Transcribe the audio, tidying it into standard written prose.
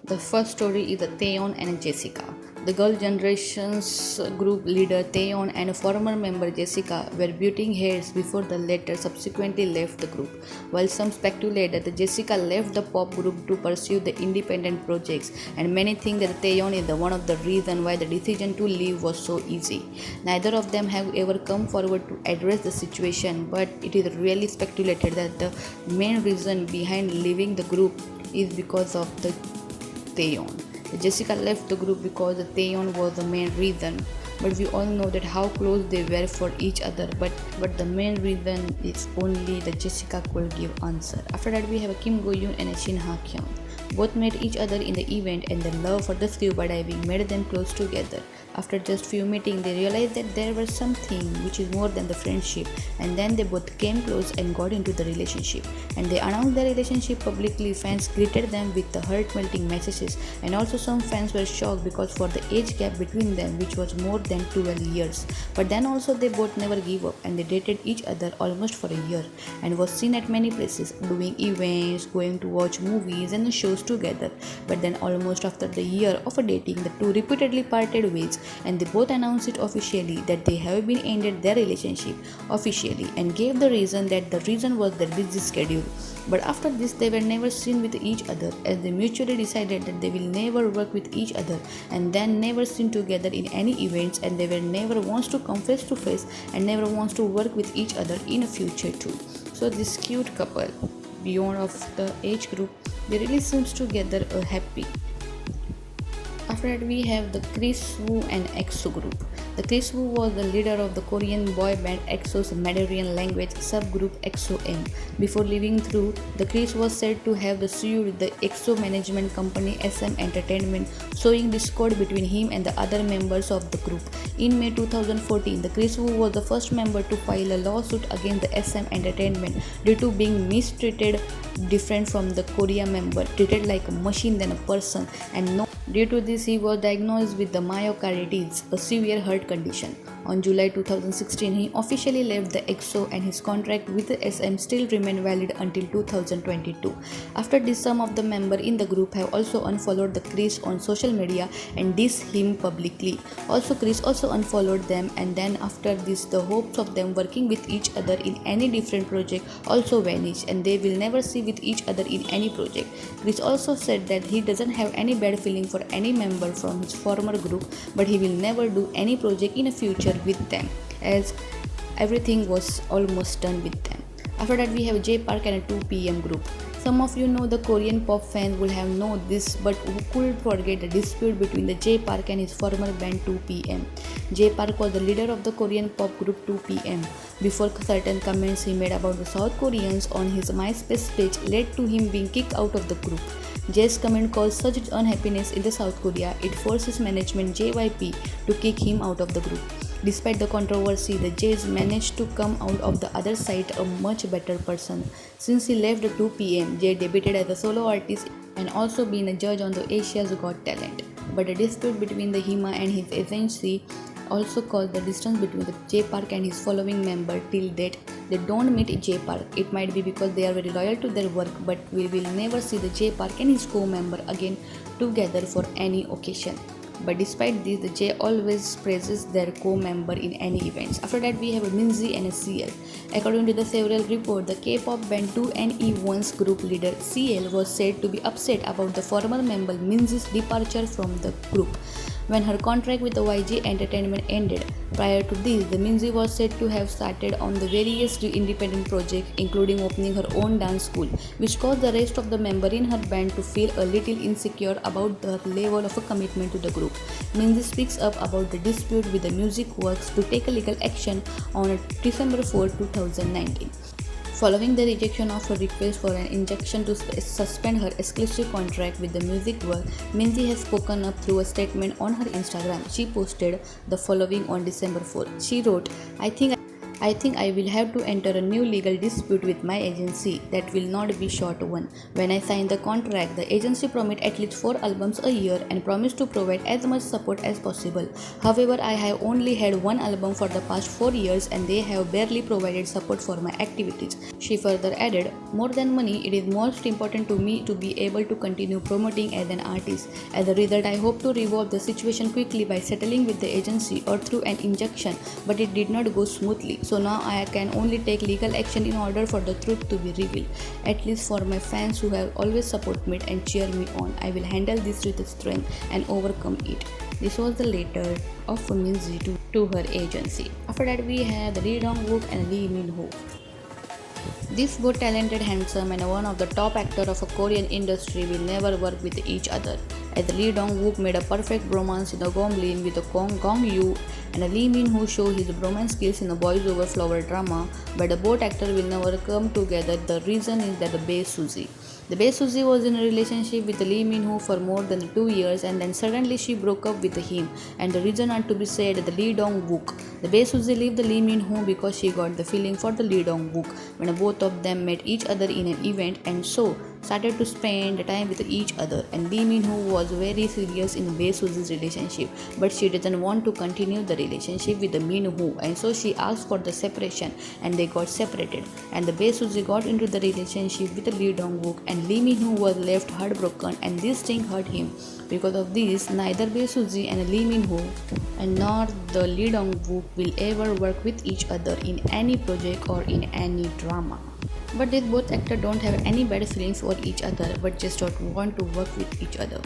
The first story is the Theon and Jessica. The girl generation's group leader Theon and a former member Jessica were butting heads before the latter subsequently left the group. While some speculate that the Jessica left the pop group to pursue the independent projects, and many think that Theon is the one of the reasons why the decision to leave was so easy. Neither of them have ever come forward to address the situation, but it is really speculated that the main reason behind leaving the group is because of the Theon. Jessica left the group because Theon was the main reason, but we all know that how close they were for each other. But the main reason is only that Jessica could give answer. After that, we have Kim Go Yoon and Shin Ha Kyung. Both met each other in the event, and their love for the scuba diving made them close together. After just few meetings, they realized that there was something which is more than the friendship, and then they both came close and got into the relationship. And they announced their relationship publicly. Fans greeted them with the heart-melting messages, and also some fans were shocked because for the age gap between them, which was more than 12 years. But then also they both never gave up, and they dated each other almost for a year, and was seen at many places doing events, going to watch movies and shows together. But then almost after the year of dating, the two repeatedly parted ways, and they both announced it officially that they have been ended their relationship officially, and gave the reason that the reason was their busy schedule. But after this, they were never seen with each other, as they mutually decided that they will never work with each other, and then never seen together in any events, and they were never wants to come face to face and never wants to work with each other in the future too. So this cute couple, beyond of the age group, they really seems together happy. After that, we have the Chris Wu and EXO group. The Chris Wu was the leader of the Korean boy band EXO's Mandarin language subgroup EXO-M. Before leaving through, the Chris was said to have sued the EXO management company SM Entertainment, sowing discord between him and the other members of the group. In May 2014, the Chris Wu was the first member to file a lawsuit against the SM Entertainment due to being mistreated, different from the Korea member, treated like a machine than a person, and no. Due to this, he was diagnosed with the myocarditis, a severe heart condition. On July 2016, he officially left the EXO, and his contract with the SM still remained valid until 2022. After this, some of the members in the group have also unfollowed the Chris on social media and dissed him publicly. Also, Chris also unfollowed them, and then after this, the hopes of them working with each other in any different project also vanished, and they will never see with each other in any project. Chris also said that he doesn't have any bad feeling for any member from his former group, but he will never do any project in the future with them, as everything was almost done with them. After that, we have Jay Park and a 2PM group. Some of you know the Korean pop fans will have known this, but who could forget the dispute between the Jay Park and his former band 2PM. Jay Park was the leader of the Korean pop group 2PM. Before certain comments he made about the South Koreans on his MySpace page led to him being kicked out of the group. Jay's comment caused such unhappiness in the South Korea, it forced his management JYP to kick him out of the group. Despite the controversy, the Jays managed to come out of the other side a much better person. Since he left the 2PM, Jay debuted as a solo artist and also been a judge on the Asia's Got Talent. But the dispute between the HIMA and his agency also caused the distance between the Jay Park and his following member till date. They don't meet Jay Park. It might be because they are very loyal to their work, but we will never see the Jay Park and his co-member again together for any occasion. But despite this, the Jay always praises their co-member in any events. After that, we have a Minzy and a CL. According to the several reports, the K-pop band 2NE1's group leader CL was said to be upset about the former member Minzy's departure from the group when her contract with the YG Entertainment ended. Prior to this, the Minzy was said to have started on the various independent projects, including opening her own dance school, which caused the rest of the members in her band to feel a little insecure about the level of a commitment to the group. Minzy speaks up about the dispute with the Music Works to take a legal action on December 4, 2019. Following the rejection of her request for an injunction to suspend her exclusive contract with the Music World, Minzy has spoken up through a statement on her Instagram. She posted the following on December 4. She wrote, I think I think I will have to enter a new legal dispute with my agency. That will not be short one. When I signed the contract, the agency promised at least 4 albums a year and promised to provide as much support as possible. However, I have only had one album for the past 4 years and they have barely provided support for my activities. She further added, more than money, it is most important to me to be able to continue promoting as an artist. As a result, I hope to resolve the situation quickly by settling with the agency or through an injunction, but it did not go smoothly. So now I can only take legal action in order for the truth to be revealed. At least for my fans who have always supported me and cheered me on, I will handle this with strength and overcome it. This was the letter of Minzy to her agency. After that, we have the Lee Dong-wook and Lee Min-ho. This both talented, handsome, and one of the top actors of a Korean industry will never work with each other. As Lee Dong-wook made a perfect bromance in the Goblin with Gong Yoo, and Lee Min-ho showed his bromance skills in the boys over flower drama, but the both actors will never come together. The reason is that the Bae Suzy. The Bae Suzy was in a relationship with Lee Min-ho for more than 2 years and then suddenly she broke up with him, and the reason are to be said the Lee Dong-wook. The Bae Suzy left the Lee Min-ho because she got the feeling for the Lee Dong-wook when both of them met each other in an event and so started to spend time with each other, and Lee Min-ho was very serious in Bae Suzy's relationship, but she didn't want to continue the relationship with the Min-ho, and so she asked for the separation and they got separated, and the Bae Suzy got into the relationship with the Lee Dong-wook and Lee Min-ho was left heartbroken, and this thing hurt him. Because of this, neither Bae Suzy and Lee Min-ho and nor the Lee Dong-wook will ever work with each other in any project or in any drama. But these both actors don't have any bad feelings for each other but just don't want to work with each other.